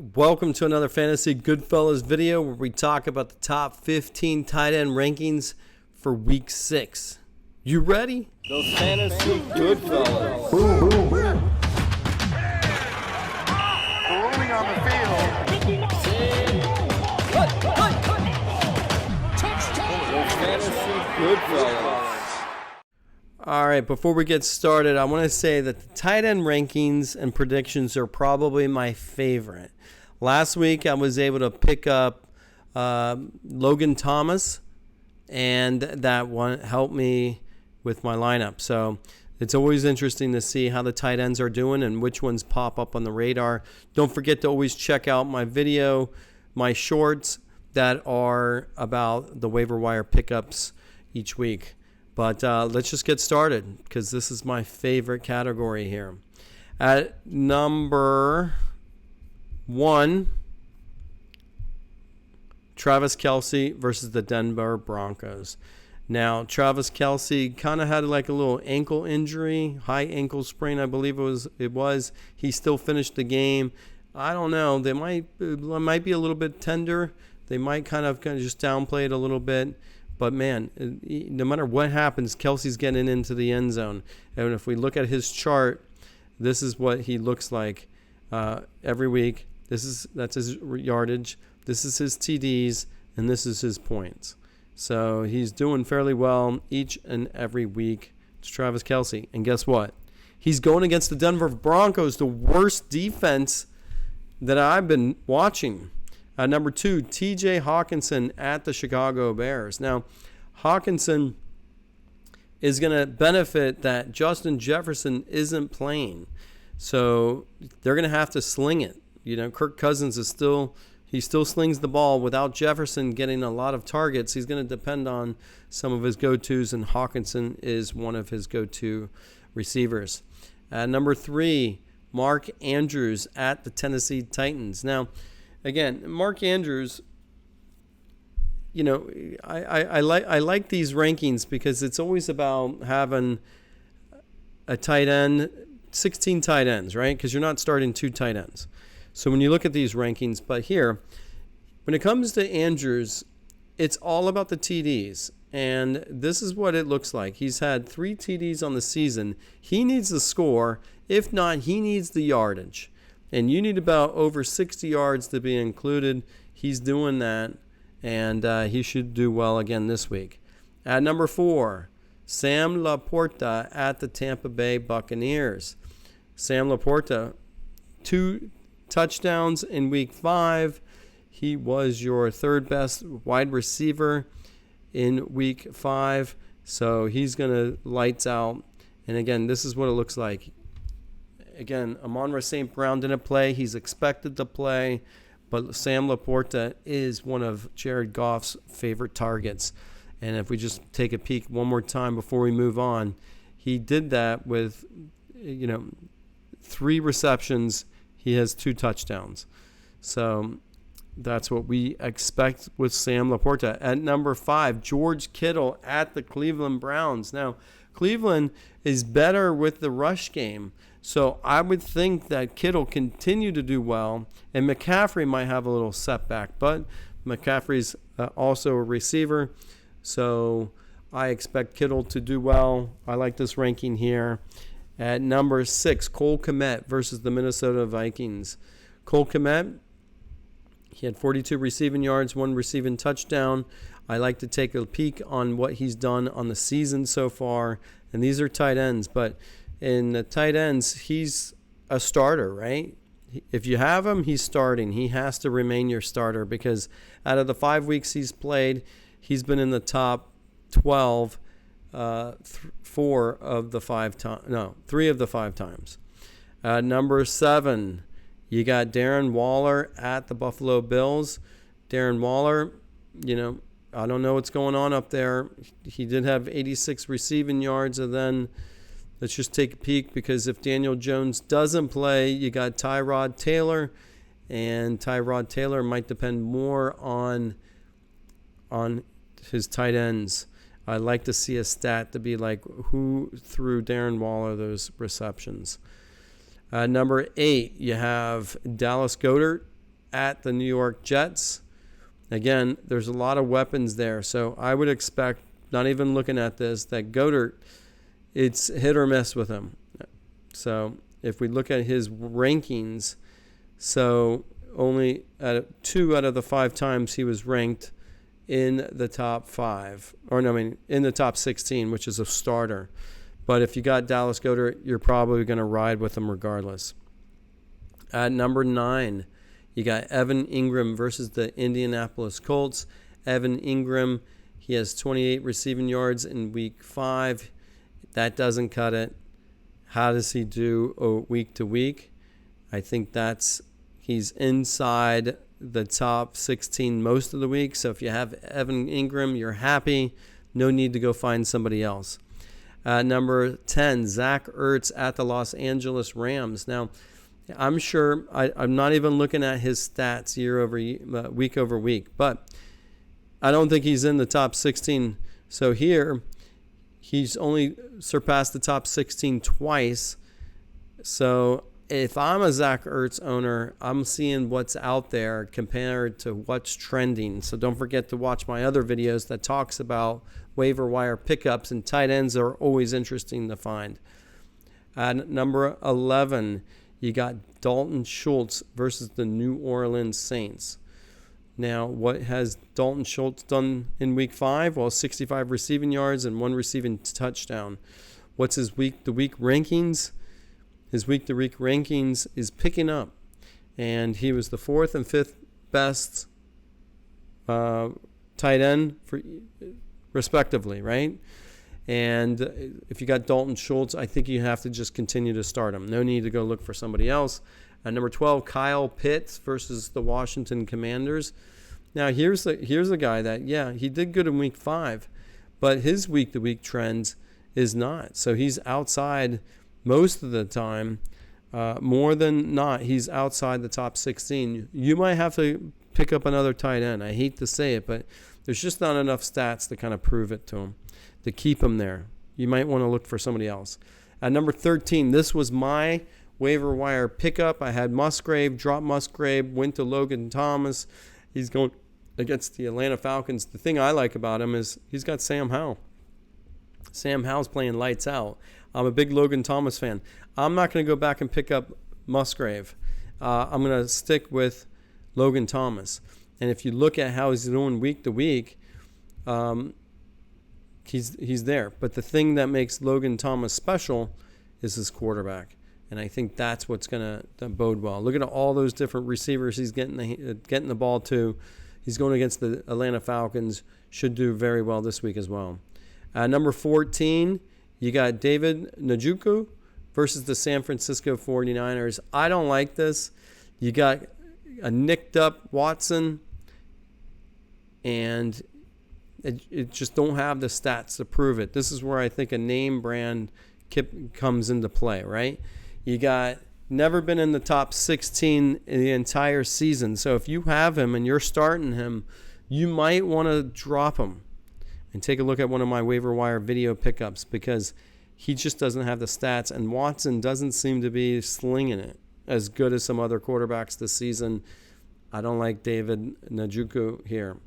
Welcome to another Fantasy Goodfellas video where we talk about the top 15 tight end rankings for week 6. You ready? The Fantasy Goodfellas. Rolling on the field. The Fantasy Goodfellas. All right, before we get started, I want to say that the tight end rankings and predictions are probably my favorite. Last week, I was able to pick up Logan Thomas, and that one helped me with my lineup. So it's always interesting to see how the tight ends are doing and which ones pop up on the radar. Don't forget to always check out my video, my shorts that are about the waiver wire pickups each week. But let's just get started because this is my favorite category here. At number 1, Travis Kelce versus the Denver Broncos. Now, Travis Kelce kind of had like a little ankle injury, high ankle sprain, I believe it was. He still finished the game. I don't know. It might be a little bit tender. They might kind of just downplay it a little bit. But, man, no matter what happens, Kelce's getting into the end zone. And if we look at his chart, this is what he looks like every week. That's his yardage. This is his TDs, and this is his points. So he's doing fairly well each and every week. It's Travis Kelce. And guess what? He's going against the Denver Broncos, the worst defense that I've been watching. Number 2, TJ Hockenson at the Chicago Bears. Now, Hockenson is going to benefit that Justin Jefferson isn't playing. So they're going to have to sling it. You know, Kirk Cousins still slings the ball. Without Jefferson getting a lot of targets, he's going to depend on some of his go-tos, and Hockenson is one of his go-to receivers. Number 3, Mark Andrews at the Tennessee Titans. Now, again, Mark Andrews, you know, I like these rankings because it's always about having a tight end, 16 tight ends, right? Because you're not starting 2 tight ends. So when you look at these rankings, but here, when it comes to Andrews, it's all about the TDs. And this is what it looks like. He's had 3 TDs on the season. He needs the score. If not, he needs the yardage. And you need about over 60 yards to be included. He's doing that, and he should do well again this week. At number 4, Sam Laporta at the Tampa Bay Buccaneers. Sam Laporta, 2 touchdowns in week 5. He was your 3rd best wide receiver in week 5. So he's going to lights out. And again, this is what it looks like. Again, Amon-Ra St. Brown didn't play. He's expected to play. But Sam Laporta is one of Jared Goff's favorite targets. And if we just take a peek one more time before we move on, he did that with, 3 receptions. He has 2 touchdowns. So that's what we expect with Sam Laporta. At number 5, George Kittle at the Cleveland Browns. Now, Cleveland is better with the rush game. So I would think that Kittle continue to do well, and McCaffrey might have a little setback, but McCaffrey's also a receiver, so I expect Kittle to do well. I like this ranking here. At number 6, Cole Kmet versus the Minnesota Vikings. Cole Kmet, he had 42 receiving yards, 1 receiving touchdown. I like to take a peek on what he's done on the season so far, and these are tight ends, but in the tight ends, he's a starter, right? If you have him, he's starting. He has to remain your starter because out of the 5 weeks he's played, he's been in the top 12 3 of the 5 times. Number 7, you got Darren Waller at the Buffalo Bills. Darren Waller, I don't know what's going on up there. He did have 86 receiving yards, and then let's just take a peek because if Daniel Jones doesn't play, you got Tyrod Taylor, and Tyrod Taylor might depend more on his tight ends. I'd like to see a stat to be like who threw Darren Waller those receptions. Number 8, you have Dallas Goedert at the New York Jets. Again, there's a lot of weapons there. So I would expect, not even looking at this, that Goer, it's hit or miss with him. So if we look at his rankings, so only 2 out of the 5 times he was ranked in the top 5, in the top 16, which is a starter. But if you got Dallas Goer, you're probably going to ride with him regardless. At number 9, you got Evan Ingram versus the Indianapolis Colts. Evan Ingram, he has 28 receiving yards in week 5. That doesn't cut it. How does he do week to week? I think he's inside the top 16 most of the week. So if you have Evan Ingram, you're happy. No need to go find somebody else. Number 10, Zach Ertz at the Los Angeles Rams. Now, I'm sure I'm not even looking at his stats week over week, but I don't think he's in the top 16. So here, he's only surpassed the top 16 twice. So if I'm a Zach Ertz owner, I'm seeing what's out there compared to what's trending. So don't forget to watch my other videos that talks about waiver wire pickups, and tight ends are always interesting to find. At number 11, you got Dalton Schultz versus the New Orleans Saints. Now, what has Dalton Schultz done in week 5? Well, 65 receiving yards and 1 receiving touchdown. What's his week-to-week rankings? His week-to-week rankings is picking up. And he was the 4th and 5th best tight end respectively, right? And if you got Dalton Schultz, I think you have to just continue to start him. No need to go look for somebody else. Number 12, Kyle Pitts versus the Washington Commanders. Now, here's a guy that, he did good in week 5, but his week-to-week trend is not. So he's outside most of the time. More than not, he's outside the top 16. You might have to pick up another tight end. I hate to say it, but there's just not enough stats to kind of prove it to him, to keep him there. You might want to look for somebody else. At number 13, this was my waiver wire pickup. I had Musgrave, dropped Musgrave, went to Logan Thomas. He's going against the Atlanta Falcons. The thing I like about him is he's got Sam Howell. Sam Howell's playing lights out. I'm a big Logan Thomas fan. I'm not going to go back and pick up Musgrave. I'm going to stick with Logan Thomas. And if you look at how he's doing week to week, he's there. But the thing that makes Logan Thomas special is his quarterback. And I think that's what's going to bode well. Look at all those different receivers he's getting the ball to. He's going against the Atlanta Falcons. Should do very well this week as well. Number 14, you got David Njoku versus the San Francisco 49ers. I don't like this. You got a nicked up Watson, and it just don't have the stats to prove it. This is where I think a name brand comes into play, right? You got never been in the top 16 in the entire season. So if you have him and you're starting him, you might want to drop him and take a look at one of my waiver wire video pickups, because he just doesn't have the stats, and Watson doesn't seem to be slinging it as good as some other quarterbacks this season. I don't like David Njoku here.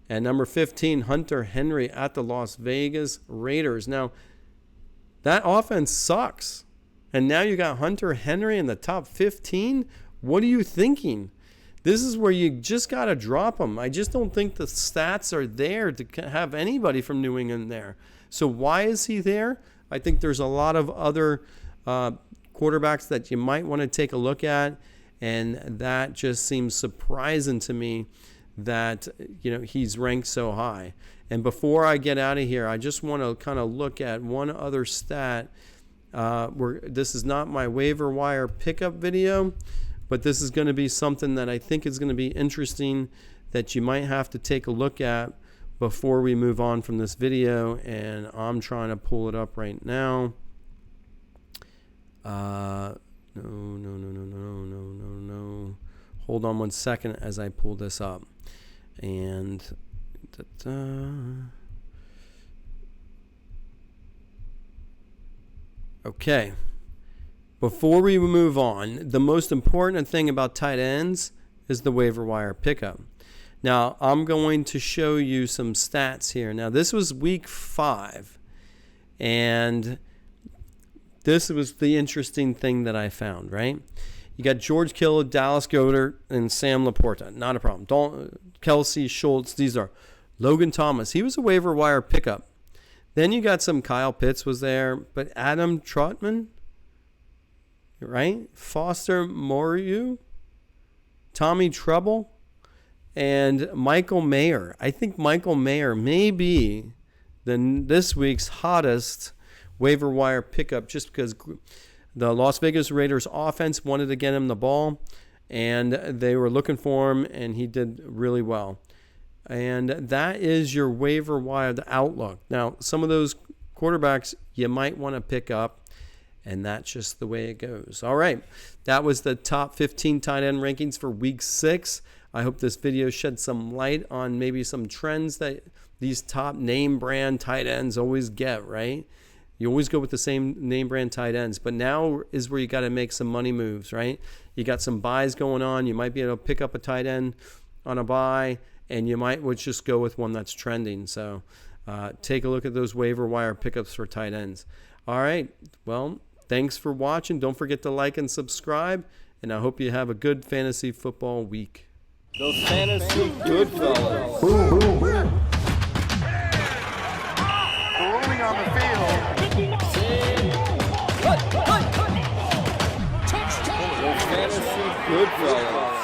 And number 15, Hunter Henry at the Las Vegas Raiders. Now, that offense sucks. And now you got Hunter Henry in the top 15? What are you thinking? This is where you just got to drop him. I just don't think the stats are there to have anybody from New England there. So why is he there? I think there's a lot of other quarterbacks that you might want to take a look at, and that just seems surprising to me that he's ranked so high. And before I get out of here, I just want to kind of look at one other stat. This is not my waiver wire pickup video, but this is going to be something that I think is going to be interesting that you might have to take a look at before we move on from this video. And I'm trying to pull it up right now. No. Hold on 1 second as I pull this up. And okay. before we move on, the most important thing about tight ends is the waiver wire pickup. Now, I'm going to show you some stats here. Now, this was week 5, and this was the interesting thing that I found, right? You got George Kittle, Dallas Goer, and Sam Laporta. Not a problem. Kelce, Schultz, these are. Logan Thomas, he was a waiver wire pickup. Then you got some Kyle Pitts was there, but Adam Trotman, right? Foster Moreau, Tommy Trouble, and Michael Mayer. I think Michael Mayer may be this week's hottest waiver wire pickup just because the Las Vegas Raiders offense wanted to get him the ball, and they were looking for him, and he did really well. And that is your waiver wire, the outlook. Now, some of those quarterbacks you might want to pick up, and that's just the way it goes. All right, that was the top 15 tight end rankings for week 6. I hope this video shed some light on maybe some trends that these top name brand tight ends always get, right? You always go with the same name brand tight ends, but now is where you got to make some money moves, right? You got some buys going on. You might be able to pick up a tight end on a buy, and you might just go with one that's trending. So take a look at those waiver wire pickups for tight ends. All right, well, thanks for watching. Don't forget to like and subscribe, and I hope you have a good fantasy football week. The Fantasy Goodfellas. Rolling on the field. The Fantasy Goodfellas.